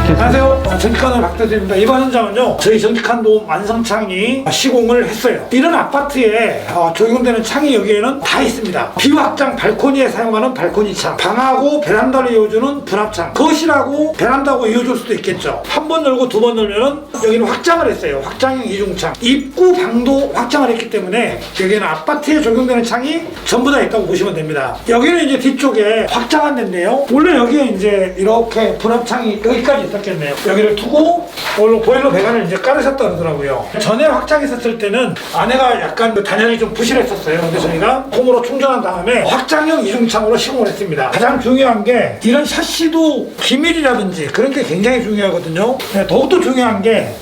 안녕하세요. 전기칸을 박대수입니다. 이번 현장은요, 저희 전기칸도 완성창이 시공을 했어요. 이런 아파트에 적용되는 창이 여기에는 다 있습니다. 비확장 발코니에 사용하는 발코니 창, 방하고 베란다를 이어주는 분합창, 거실하고 베란다하고 이어줄 수도 있겠죠. 한 번 열고 두 번 열면은 여기는 확장을 했어요. 확장형 이중창. 입구 방도 확장을 했기 때문에 여기는 아파트에 적용되는 창이 전부 다 있다고 보시면 됩니다. 여기는 이제 뒤쪽에 확장한 데인데요. 원래 여기에 이제 이렇게 분합창이 여기까지 있었겠네요. 여기를 두고 보일러 배관을 이제 깔으셨다 그러더라고요. 전에 확장했었을 때는 안에가 약간 단열이 좀 부실했었어요. 근데 저희가 홈으로 충전한 다음에 확장형 이중창으로 시공을 했습니다. 가장 중요한 게 이런 샤시도 기밀이라든지 그런 게 굉장히 중요하거든요. 더욱더 중요한 게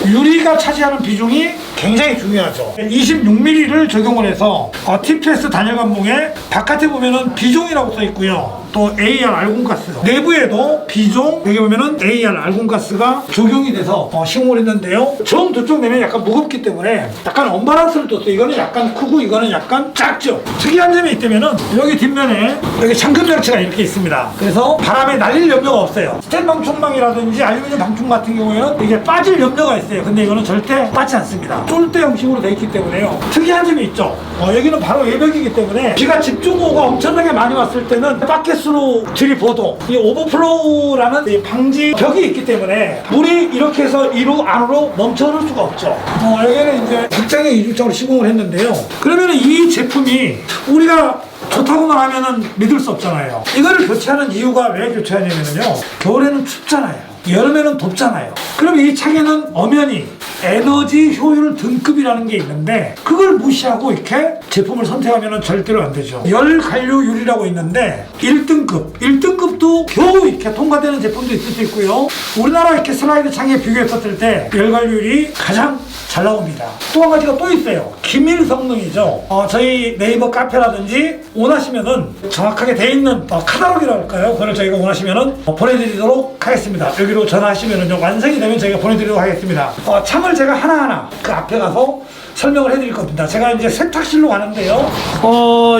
유리가 차지하는 비중이 굉장히 중요하죠. 26mm를 적용을 해서 TPS 단열 감봉에 바깥에 보면은 비종이라고 써 있고요. 또 AR 알공가스 내부에도 비종, 여기 보면은 AR 알공가스가 적용이 돼서 시공을 했는데요. 정 두 쪽 내면 약간 무겁기 때문에 약간 언밸런스를 뒀어요. 이거는 약간 크고 이거는 약간 작죠. 특이한 점이 있다면은 여기 뒷면에 여기 잠금 장치가 이렇게 있습니다. 그래서 바람에 날릴 염려가 없어요. 스텐 방충망이라든지 알루미늄 방충 같은 경우에는 이게 빠질 염려가 있어요. 근데 이거는 절대 빠지지 않습니다. 쫄대 형식으로 되어 있기 때문에요. 특이한 점이 있죠. 여기는 바로 외벽이기 때문에 비가 집중호우가 엄청나게 많이 왔을 때는 바켓으로 들이부어도 이 오버플로우라는 이 방지 벽이 있기 때문에 물이 이렇게 해서 이로 안으로 멈춰올 수가 없죠. 여기는 이제 확장형 이중창으로 시공을 했는데요. 그러면 이 제품이 우리가 좋다고만 하면은 믿을 수 없잖아요. 이거를 교체하는 이유가 왜 교체하냐면요, 겨울에는 춥잖아요. 여름에는 덥잖아요. 그럼 이 창에는 엄연히 에너지 효율 등급이라는 게 있는데 그걸 무시하고 이렇게 제품을 선택하면 절대로 안 되죠. 열 관료 유리라고 있는데 1등급도 겨우 이렇게 통과되는 제품도 있을 수 있고요. 우리나라 이렇게 슬라이드 창에 비교했었을 때 열 관료율이 가장 잘 나옵니다. 또 한 가지가 또 있어요. 기밀 성능이죠. 저희 네이버 카페라든지 원하시면은 정확하게 돼 있는 카탈로그라고 할까요? 그걸 저희가 원하시면은 보내드리도록 하겠습니다. 여기로 전화하시면은요, 완성이 되면 저희가 보내드리도록 하겠습니다. 창을 제가 하나하나 그 앞에 가서 설명을 해드릴 겁니다. 제가 이제 세탁실로 가는데요.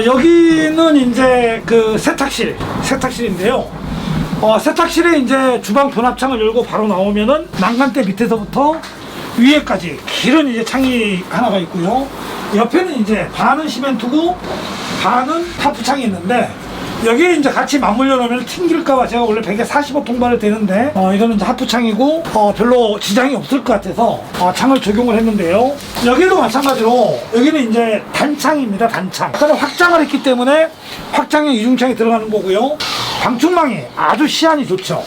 여기는 이제 그 세탁실인데요. 세탁실에 이제 주방 분합창을 열고 바로 나오면은 난간대 밑에서부터 위에까지 길은 이제 창이 하나가 있고요. 옆에는 이제 반은 시멘트고 반은 타프창이 있는데 여기에 이제 같이 맞물려 놓으면 튕길까봐 제가 원래 145 통발을 되는데 이거는 이제 하프창이고 별로 지장이 없을 것 같아서 창을 적용을 했는데요. 여기도 마찬가지로 여기는 이제 단창입니다. 단창. 아까는 확장을 했기 때문에 확장형 이중창이 들어가는 거고요. 방충망이 아주 시안이 좋죠.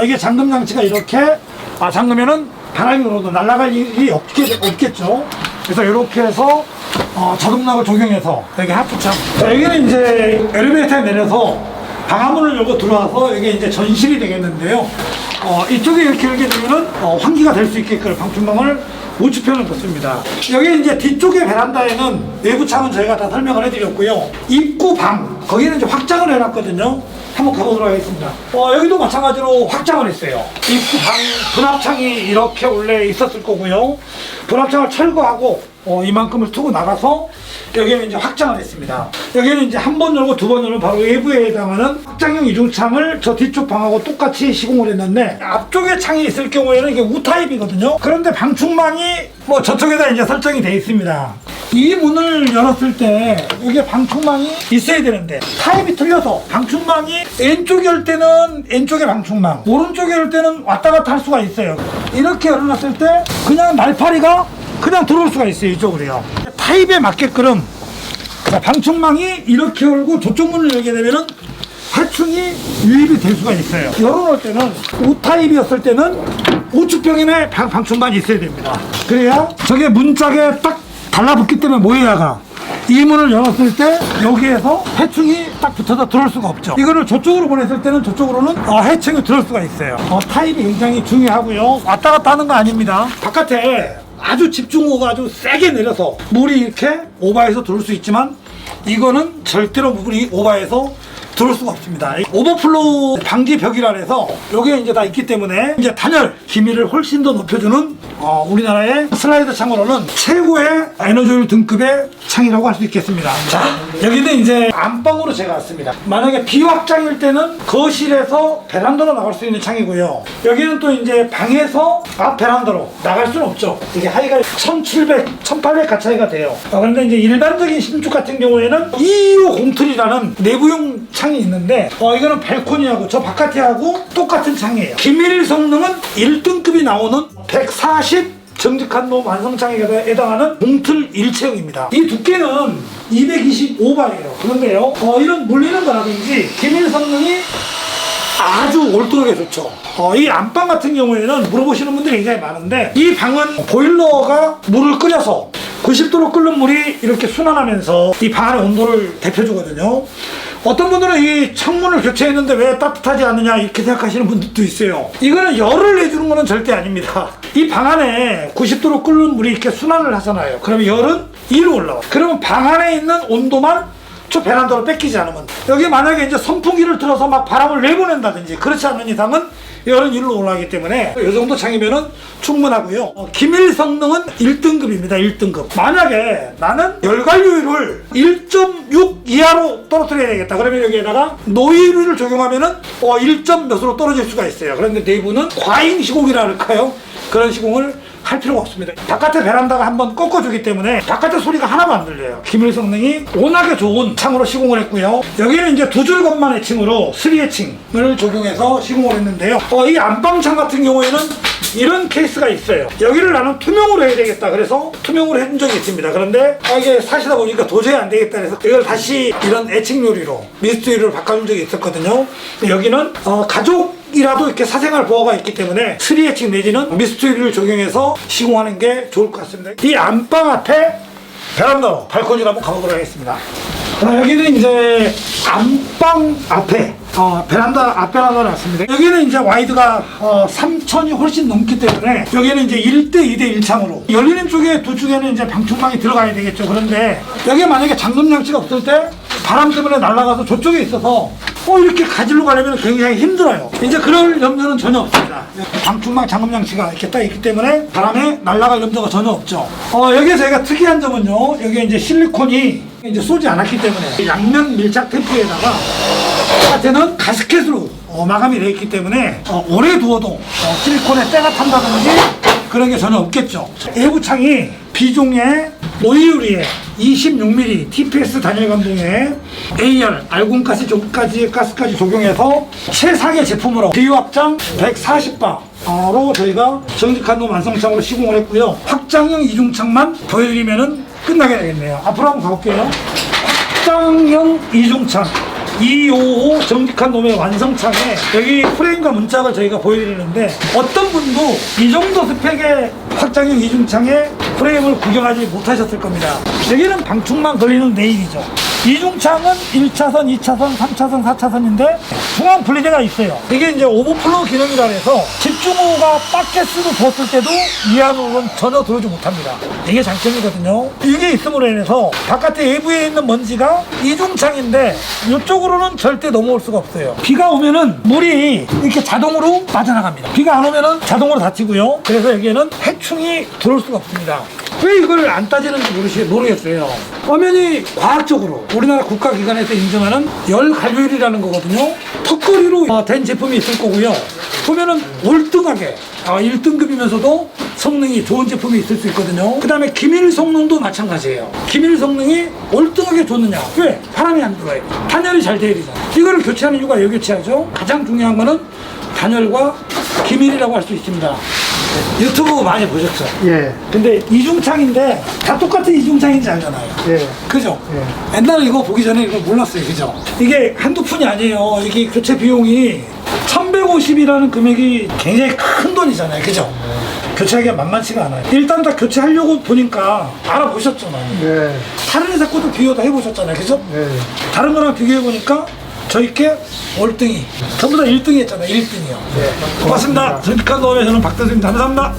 이게 잠금 장치가 이렇게 잠그면은 바람이 불어도 날아갈 일이 없겠죠. 그래서 이렇게 해서 자동락을 적용해서 여기 하프창. 여기는 이제 엘리베이터에 내려서 방화문을 열고 들어와서 이게 이제 전실이 되겠는데요. 이쪽에 이렇게 열게 되면은 환기가 될 수 있게끔 방충망을 우측편을 뒀습니다. 여기 이제 뒤쪽에 베란다에는 외부 창은 저희가 다 설명을 해드렸고요. 입구 방 거기는 이제 확장을 해놨거든요. 한번 가보도록 하겠습니다. 여기도 마찬가지로 확장을 했어요. 입구 방 분합창이 이렇게 원래 있었을 거고요. 분합창을 철거하고 이만큼을 두고 나가서 여기는 이제 확장을 했습니다. 여기는 이제 한 번 열고 두 번 열면 바로 외부에 해당하는 확장형 이중창을 저 뒤쪽 방하고 똑같이 시공을 했는데 앞쪽에 창이 있을 경우에는 이게 우타입이거든요. 그런데 방충망이 저쪽에다 이제 설정이 되어 있습니다. 이 문을 열었을 때 여기에 방충망이 있어야 되는데 타입이 틀려서 방충망이 왼쪽에 열 때는 왼쪽에 방충망, 오른쪽에 열 때는 왔다 갔다 할 수가 있어요. 이렇게 열어놨을 때 그냥 날파리가 그냥 들어올 수가 있어요. 이쪽으로요. 타입에 맞게끔 방충망이 이렇게 열고 저쪽 문을 열게 되면은 해충이 유입이 될 수가 있어요. 열어놓을 때는 우타입이었을 때는 우측벽에 방충망이 있어야 됩니다. 그래야 저게 문짝에 딱 달라붙기 때문에 모여야가 이 문을 열었을 때 여기에서 해충이 딱 붙어서 들어올 수가 없죠. 이거를 저쪽으로 보냈을 때는 저쪽으로는 해충이 들어올 수가 있어요. 타입이 굉장히 중요하고요. 왔다 갔다 하는 거 아닙니다. 바깥에 아주 집중호우가 아주 세게 내려서 물이 이렇게 오버해서 들어올 수 있지만 이거는 절대로 물이 오버해서 들어올 수가 없습니다. 오버플로우 방지 벽이라 해서 여기에 이제 다 있기 때문에 이제 단열 기밀을 훨씬 더 높여주는 우리나라의 슬라이더 창으로는 최고의 에너조일 등급의 창이라고 할 수 있겠습니다. 자, 여기는 이제 안방으로 제가 왔습니다. 만약에 비확장일 때는 거실에서 베란다로 나갈 수 있는 창이고요. 여기는 또 이제 방에서 앞 베란다로 나갈 수는 없죠. 이게 하이가 1700, 1800 가차이가 돼요. 그런데 이제 일반적인 신축 같은 경우에는 225 공틀이라는 내부용 창이 있는데 이거는 발코니하고 저 바깥에 하고 똑같은 창이에요. 기밀 성능은 1등급이 나오는 140 정직한돔 완성창에 해당하는 봉틀 일체형입니다. 이 두께는 225발이에요. 그런데요, 이런 물리는 거라든지 기밀 성능이 아주 올드하게 좋죠. 이 안방 같은 경우에는 물어보시는 분들이 굉장히 많은데, 이 방은 보일러가 물을 끓여서 90도로 끓는 물이 이렇게 순환하면서 이 방 안의 온도를 대표주거든요. 어떤 분들은 이 창문을 교체했는데 왜 따뜻하지 않느냐 이렇게 생각하시는 분들도 있어요. 이거는 열을 내주는 거는 절대 아닙니다. 이 방 안에 90도로 끓는 물이 이렇게 순환을 하잖아요. 그러면 열은 위로 올라와. 그러면 방 안에 있는 온도만 저 베란다로 뺏기지 않으면, 여기 만약에 이제 선풍기를 틀어서 막 바람을 내보낸다든지 그렇지 않는 이상은 열은 일로 올라가기 때문에 이 정도 창이면은 충분하고요. 기밀 성능은 1등급입니다. 1등급. 만약에 나는 열관료율을 1.6 이하로 떨어뜨려야 되겠다. 그러면 여기에다가 노이유를 적용하면은 1점 몇으로 떨어질 수가 있어요. 그런데 내부는 과잉 시공이라 할까요? 그런 시공을 할 필요가 없습니다. 바깥에 베란다가 한번 꺾어주기 때문에 바깥에 소리가 하나도 안 들려요. 기밀 성능이 워낙에 좋은 창으로 시공을 했고요. 여기는 이제 2줄 건만 해칭으로 3해칭을 적용해서 시공을 했는데요. 이 안방창 같은 경우에는 이런 케이스가 있어요. 여기를 나는 투명으로 해야 되겠다. 그래서 투명으로 해준 적이 있습니다. 그런데 이게 사시다 보니까 도저히 안 되겠다. 그래서 이걸 다시 이런 애칭 요리로 미스트 요리로 바꿔준 적이 있었거든요. 여기는 가족이라도 이렇게 사생활 보호가 있기 때문에 3해칭 내지는 미스트 요리를 적용해서 시공하는 게 좋을 것 같습니다. 이 안방 앞에 베란다로 발코니로 한번 가보도록 하겠습니다. 여기는 이제 안방 앞에 베란다 앞 베란다를 놨습니다. 여기는 이제 와이드가 3000이 훨씬 넘기 때문에 여기는 이제 1대 2대 1창으로 열리는 쪽에 두 쪽에는 이제 방충망이 들어가야 되겠죠. 그런데 여기에 만약에 잠금 장치가 없을 때 바람 때문에 날아가서 저쪽에 있어서 이렇게 가지러 가려면 굉장히 힘들어요. 이제 그럴 염려는 전혀 없습니다. 방충망 잠금 장치가 이렇게 딱 있기 때문에 바람에 날아갈 염려가 전혀 없죠. 여기에 저희가 특이한 점은요, 여기에 이제 실리콘이 이제 쏘지 않았기 때문에 양면 밀착 템프에다가 바깥에는 가스켓으로 마감이 되어 있기 때문에 오래 두어도 실리콘에 때가 탄다든지 그런 게 전혀 없겠죠. 외부 창이 비종의 노이유리에 26mm TPS 단열 감동에 AR 알공가스까지 적용해서 최상의 제품으로 비확장 140바로 저희가 정직한돔 완성창으로 시공을 했고요. 확장형 이중창만 보여드리면은 끝나게 되겠네요. 앞으로 한번 가볼게요. 확장형 이중창 255 정직한돔의 완성창에 여기 프레임과 문짝을 저희가 보여드리는데, 어떤 분도 이 정도 스펙의 확장형 이중창에 프레임을 구경하지 못하셨을 겁니다. 여기는 방충망 걸리는 레일이죠. 이중창은 1차선, 2차선, 3차선, 4차선인데 중앙 분리대가 있어요. 이게 이제 오버플로우 기능이라 해서 집중호우가 빡게스로 부었을 때도 이 안으로는 전혀 들어오지 못합니다. 이게 장점이거든요. 이게 있음으로 인해서 바깥에 외부에 있는 먼지가 이중창인데 이쪽으로는 절대 넘어올 수가 없어요. 비가 오면은 물이 이렇게 자동으로 빠져나갑니다. 비가 안 오면은 자동으로 닫히고요. 그래서 여기에는 해충이 들어올 수가 없습니다. 왜 이걸 안 따지는지 모르겠어요. 엄연히 과학적으로 우리나라 국가기관에서 인정하는 열 관료율이라는 거거든요. 턱걸이로 된 제품이 있을 거고요. 보면은 월등하게 1등급이면서도 성능이 좋은 제품이 있을 수 있거든요. 그 다음에 기밀 성능도 마찬가지예요. 기밀 성능이 월등하게 좋느냐? 왜? 바람이 안 들어와요. 단열이 잘 돼야 되잖아요. 이거를 교체하는 이유가 왜 교체하죠? 가장 중요한 거는 단열과 기밀이라고 할 수 있습니다. 유튜브 많이 보셨죠? 예. 근데 이중창인데 다 똑같은 이중창인지 알잖아요. 예. 그죠? 예. 옛날에 이거 보기 전에 이거 몰랐어요. 그죠? 이게 한두 푼이 아니에요. 이게 교체 비용이 1150이라는 금액이 굉장히 큰 돈이잖아요. 그죠? 교체하기가 만만치가 않아요. 일단 다 교체하려고 보니까 알아보셨잖아요. 네. 다른 회사 것도 비교도 해보셨잖아요. 그죠? 네. 다른 거랑 비교해보니까 저희께 월등히 전부 다 1등이 했잖아요. 1등이요. 네. 고맙습니다. 정직한돔에 저는 박대수입니다. 감사합니다.